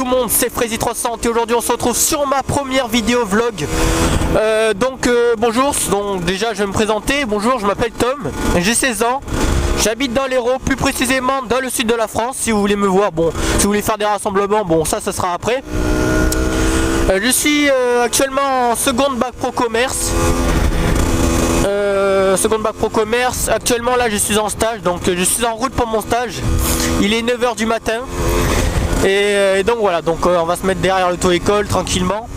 le monde, c'est Frazy300 et aujourd'hui on se retrouve sur ma première vidéo vlog. Bonjour, donc déjà je vais me présenter. Bonjour, je m'appelle Tom, j'ai 16 ans, j'habite dans l'Hérault, plus précisément dans le sud de la France. Si vous voulez me voir, bon, si vous voulez faire des rassemblements, bon ça sera après. Je suis actuellement en seconde bac pro commerce. Seconde bac pro commerce. Actuellement là je suis en stage, donc je suis en route pour mon stage. Il est 9 h du matin. Et donc voilà, donc on va se mettre derrière l'auto-école tranquillement.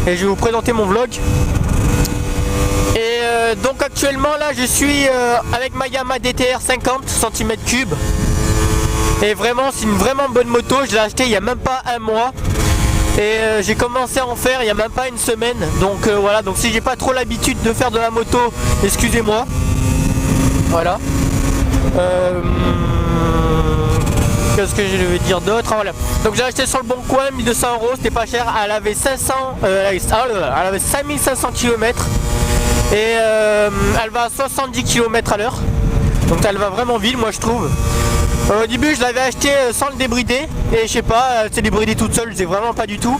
Et je vais vous présenter mon vlog. Et donc actuellement là je suis avec ma Yamaha DTR 50 cm3. Et vraiment c'est une vraiment bonne moto. Je l'ai acheté il n'y a même pas un mois. Et j'ai commencé à en faire il n'y a même pas une semaine. Donc voilà, donc si j'ai pas trop l'habitude de faire de la moto, excusez-moi. Voilà. Qu'est-ce que je vais dire d'autre? Voilà. Donc j'ai acheté sur le bon coin, 1200 €, c'était pas cher. Elle avait 5500 km. Et elle va à 70 km à l'heure. Donc elle va vraiment vite, moi je trouve. Au début je l'avais acheté sans le débrider. Et je sais pas, elle s'est débridée toute seule, je sais vraiment pas du tout.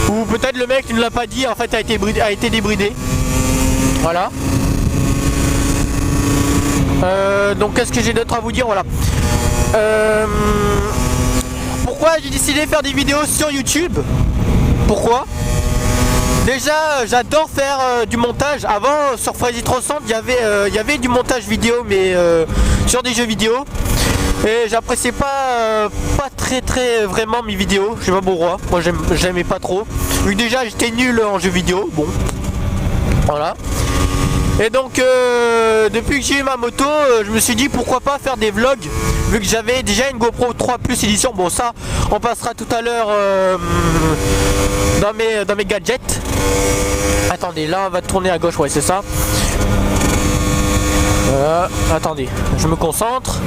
Ou peut-être le mec qui ne l'a pas dit, en fait a été débridé. Voilà. Donc qu'est-ce que j'ai d'autre à vous dire? Voilà. Pourquoi j'ai décidé de faire des vidéos sur YouTube? Pourquoi? Déjà j'adore faire du montage. Avant sur Frazy300 il y avait du montage vidéo, mais sur des jeux vidéo. Et j'appréciais pas très vraiment mes vidéos. Je sais pas pourquoi. Moi j'aimais pas trop. Vu que déjà j'étais nul en jeux vidéo. Bon. Voilà. Et donc depuis que j'ai eu ma moto, je me suis dit pourquoi pas faire des vlogs. Vu que j'avais déjà une GoPro 3 Plus édition. Bon ça on passera tout à l'heure dans mes gadgets. Attendez, là on va tourner à gauche, ouais c'est ça. Attendez, je me concentre.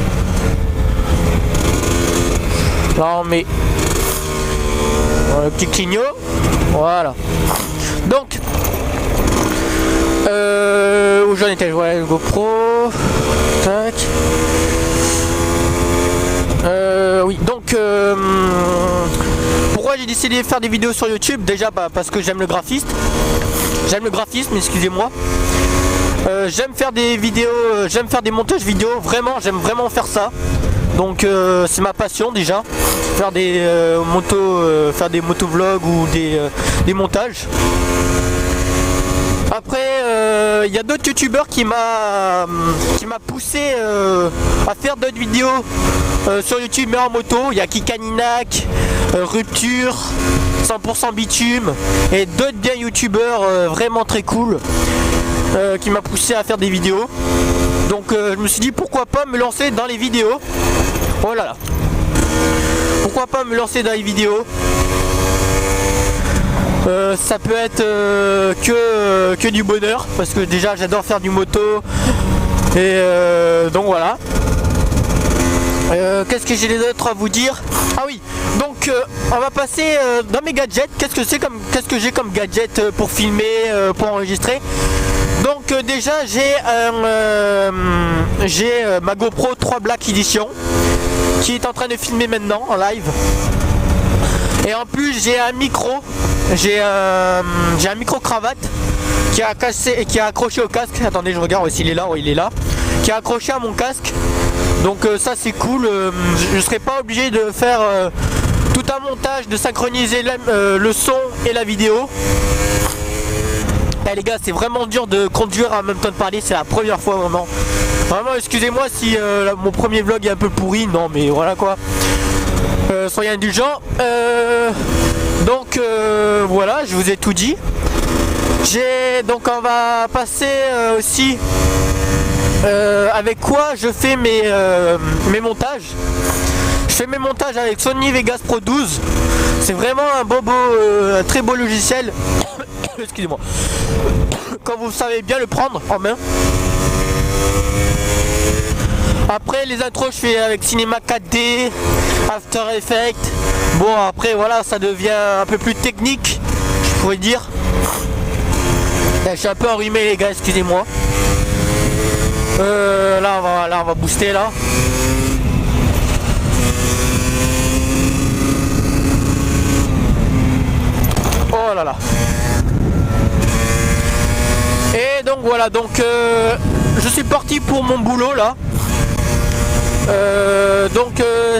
Là on met le petit clignot. Voilà. Donc où j'en étais, ouais, GoPro. Tac. Oui, donc pourquoi j'ai décidé de faire des vidéos sur YouTube? Déjà parce que j'aime le graphisme, excusez-moi. J'aime faire des vidéos, j'aime faire des montages vidéo, vraiment, j'aime vraiment faire ça. Donc c'est ma passion déjà, faire des motovlogs ou des montages. Après il y a d'autres youtubeurs qui m'a poussé à faire d'autres vidéos sur YouTube mais en moto. Il y a Kikaninac, Rupture, 100% Bitume et d'autres bien youtubeurs vraiment très cool qui m'a poussé à faire des vidéos. Donc je me suis dit pourquoi pas me lancer dans les vidéos. Oh là là. Pourquoi pas me lancer dans les vidéos. Ça peut être que du bonheur parce que déjà j'adore faire du moto et donc voilà. Qu'est-ce que j'ai d'autre à vous dire? Ah oui, donc on va passer dans mes gadgets. Qu'est-ce que j'ai comme gadget pour filmer, pour enregistrer? Donc déjà j'ai ma GoPro 3 Black Edition qui est en train de filmer maintenant en live. Et en plus j'ai un micro, j'ai un micro cravate qui a cassé et qui a accroché au casque. Attendez, je regarde s'il est là, oui il est là. Qui est accroché à mon casque. Donc ça c'est cool, je serai pas obligé de faire tout un montage, de synchroniser le son et la vidéo. Eh les gars, c'est vraiment dur de conduire en même temps de parler, c'est la première fois vraiment. Vraiment excusez-moi si mon premier vlog est un peu pourri, non mais voilà quoi. Soyez indulgents. Donc voilà, je vous ai tout dit. Donc on va passer aussi avec quoi je fais mes montages. Je fais mes montages avec Sony Vegas Pro 12. C'est vraiment un très beau logiciel. Excusez-moi. Quand vous savez bien le prendre en main. Après les intros je fais avec Cinema 4D, After Effects. Bon après voilà, ça devient un peu plus technique, je pourrais dire. Je suis un peu enrhumé les gars, excusez-moi. Là on va booster là. Oh là là. Et donc voilà, donc je suis parti pour mon boulot là.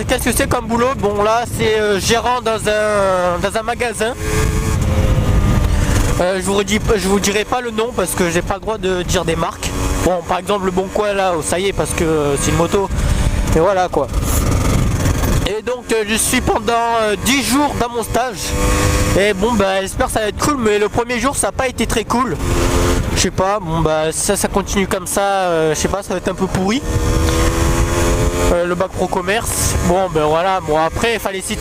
Qu'est-ce que c'est comme boulot? Bon là c'est gérant dans un magasin. Je vous dirai pas le nom parce que j'ai pas le droit de dire des marques. Bon par exemple le Bon Coin là, ça y est parce que c'est une moto. Et voilà quoi. Et donc je suis pendant 10 jours dans mon stage. Et bon bah j'espère que ça va être cool, mais le premier jour ça n'a pas été très cool. Je sais pas, bon bah ça continue comme ça, je sais pas, ça va être un peu pourri. Le bac pro commerce, bon ben voilà, bon après il fallait s'y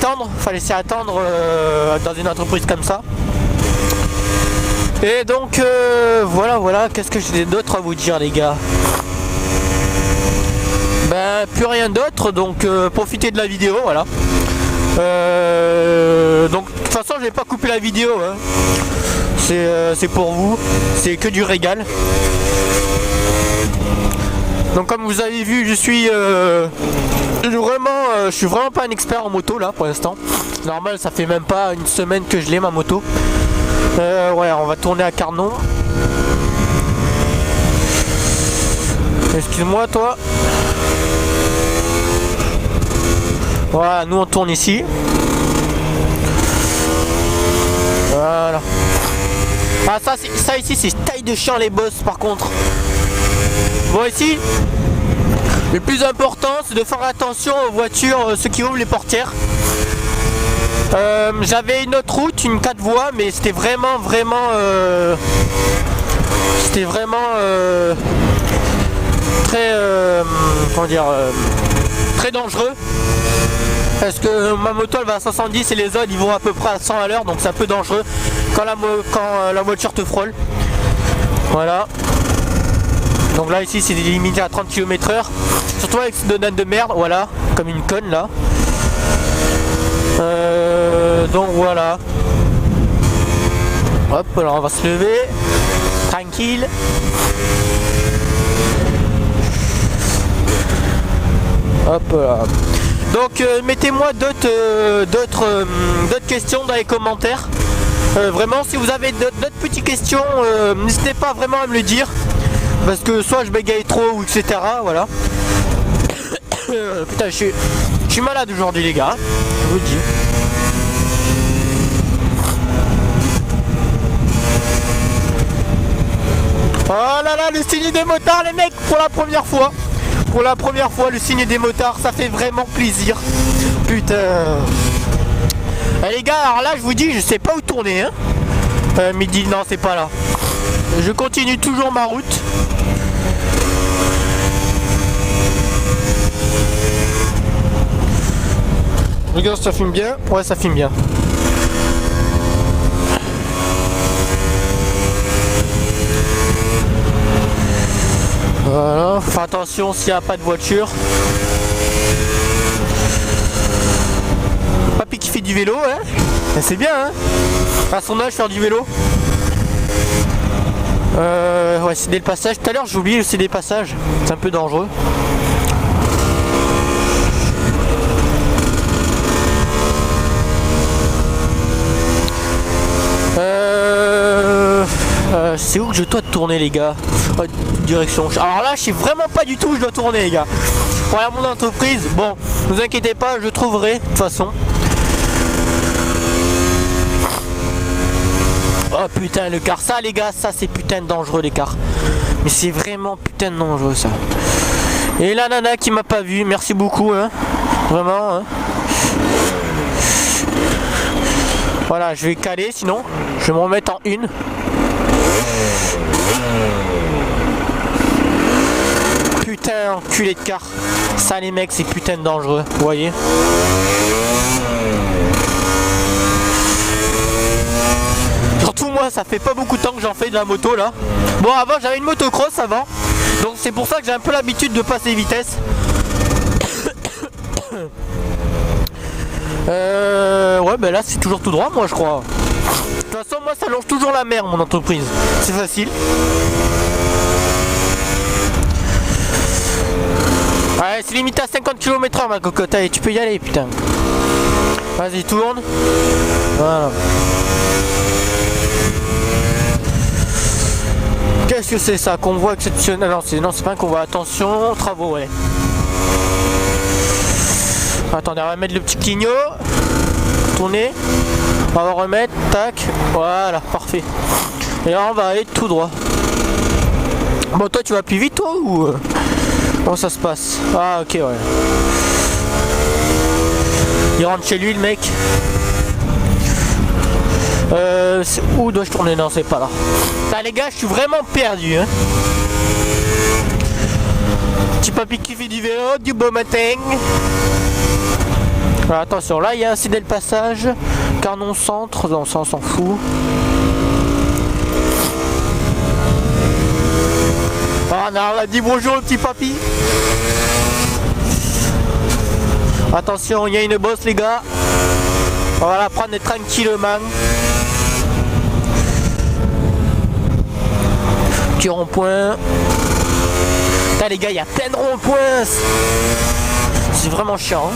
attendre dans une entreprise comme ça. Et donc voilà, qu'est-ce que j'ai d'autre à vous dire les gars? Ben plus rien d'autre, donc profitez de la vidéo, voilà. Donc de toute façon je vais pas couper la vidéo, hein. C'est pour vous, c'est que du régal. Donc comme vous avez vu, je suis vraiment pas un expert en moto là pour l'instant. Normal, ça fait même pas une semaine que je l'ai ma moto. Ouais, on va tourner à Carnon. Excuse-moi toi. Voilà, nous on tourne ici. Voilà. Ah ça ici c'est taille de chien les boss par contre. Bon ici, le plus important c'est de faire attention aux voitures, ceux qui ouvrent les portières. J'avais une autre route, une 4 voies, mais c'était vraiment très comment dire, très dangereux. Parce que ma moto elle va à 170 et les autres ils vont à peu près à 100 à l'heure, donc c'est un peu dangereux quand la voiture te frôle. Voilà. Donc là ici c'est limité à 30 km/h. Surtout avec ce donut de merde, voilà, comme une conne là. Donc voilà. Hop, alors on va se lever. Tranquille. Hop là. Donc mettez-moi d'autres questions dans les commentaires. Vraiment si vous avez d'autres petites questions, n'hésitez pas vraiment à me le dire. Parce que soit je bégaye trop ou etc. Voilà. Putain je suis malade aujourd'hui les gars. Je vous le dis. Oh là là, le signe des motards les mecs, pour la première fois. Pour la première fois le signe des motards, ça fait vraiment plaisir. Putain. Eh, les gars, alors là je vous dis, je sais pas où tourner hein. Midi, non c'est pas là. Je continue toujours ma route. Regarde, ça filme bien. Ouais, ça filme bien. Voilà, fais attention s'il n'y a pas de voiture. Papy qui fait du vélo, hein. C'est bien, hein. À son âge, faire du vélo. Ouais, céder le passage. Tout à l'heure, j'ai oublié le céder le passage. C'est un peu dangereux. C'est où que je dois tourner les gars? Direction. Alors là je sais vraiment pas du tout où je dois tourner les gars. Voilà mon entreprise. Bon, ne vous inquiétez pas, je trouverai de toute façon. Oh putain le car, ça les gars, ça c'est putain de dangereux les cars. Mais c'est vraiment putain de dangereux ça. Et la nana qui m'a pas vu, merci beaucoup hein. Vraiment hein. Voilà, je vais caler sinon. Je vais me remettre en une. Putain, enculé de car. Ça les mecs, c'est putain de dangereux. Vous voyez? Surtout moi, ça fait pas beaucoup de temps que j'en fais de la moto là. Bon, avant j'avais une motocross avant. Donc c'est pour ça que j'ai un peu l'habitude de passer vitesse. Ouais, ben là c'est toujours tout droit, moi je crois. De toute façon, moi ça longe toujours la mer, mon entreprise. C'est facile. Ouais, c'est limité à 50 km/h, ma cocotte. Allez, tu peux y aller, putain. Vas-y, tourne. Voilà. Qu'est-ce que c'est ça? Convoi exceptionnel. Non, c'est pas un convoi. Attention, travaux, ouais. Attendez, on va mettre le petit clignot. Tourner. On va remettre. Tac. Voilà, parfait. Et là, on va aller tout droit. Bon, toi, tu vas plus vite, toi, ou comment ça se passe? Ah, ok, ouais. Il rentre chez lui, le mec. Où dois-je tourner? Non, c'est pas là. Ah, les gars, je suis vraiment perdu, hein. Petit papy qui fait du vélo, du beau matin. Alors, attention, là, il y a un CD le passage. Carnon centre, non, ça, on s'en fout. Ah, non, on a dit bonjour, le petit papy. Attention, il y a une bosse, les gars. On va la prendre tranquillement. Petit rond-point. Putain, les gars, il y a plein de ronds-points. C'est vraiment chiant. Hein.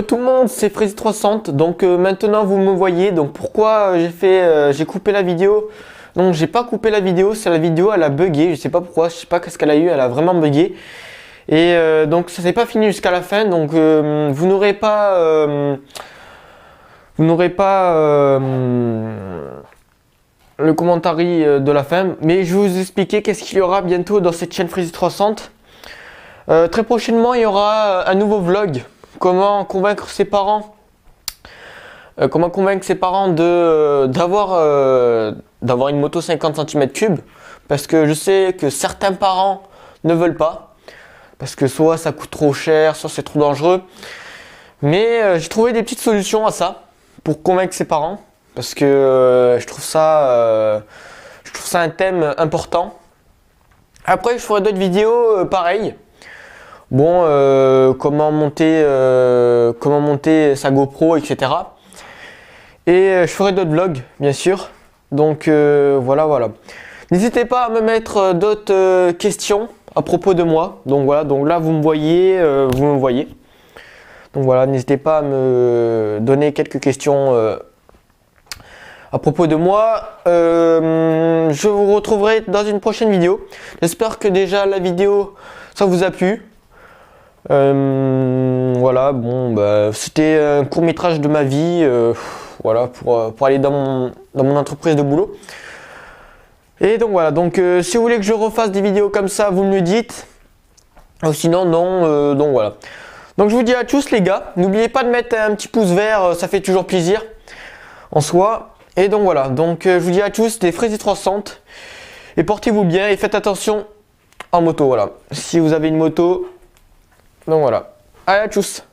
Tout le monde, c'est Freezy360. Donc maintenant vous me voyez. Donc pourquoi j'ai coupé la vidéo? Donc j'ai pas coupé la vidéo, c'est la vidéo, elle a bugué. Je sais pas pourquoi, je sais pas qu'est-ce qu'elle a eu, elle a vraiment bugué. Et donc ça s'est pas fini jusqu'à la fin. Donc vous n'aurez pas le commentaire de la fin. Mais je vais vous expliquer qu'est-ce qu'il y aura bientôt dans cette chaîne Freezy360. Très prochainement, il y aura un nouveau vlog. Comment convaincre ses parents d'avoir une moto 50 cm3, parce que je sais que certains parents ne veulent pas, parce que soit ça coûte trop cher, soit c'est trop dangereux. Mais j'ai trouvé des petites solutions à ça pour convaincre ses parents, parce que je trouve ça un thème important. Après, je ferai d'autres vidéos pareilles. Bon, comment monter sa GoPro, etc. Et je ferai d'autres vlogs, bien sûr. Donc voilà. N'hésitez pas à me mettre d'autres questions à propos de moi. Donc voilà, donc là vous me voyez. Donc voilà, n'hésitez pas à me donner quelques questions à propos de moi. Je vous retrouverai dans une prochaine vidéo. J'espère que déjà la vidéo, ça vous a plu. Voilà, bon, bah, c'était un court métrage de ma vie, voilà, pour aller dans mon entreprise de boulot. Et donc voilà, donc si vous voulez que je refasse des vidéos comme ça, vous me le dites. Ou sinon, non, donc voilà. Donc je vous dis à tous les gars, n'oubliez pas de mettre un petit pouce vert, ça fait toujours plaisir en soi. Et donc voilà, donc je vous dis à tous, des Freezy360. Et portez-vous bien et faites attention en moto, voilà. Si vous avez une moto. Donc voilà. Allez, à tchuss!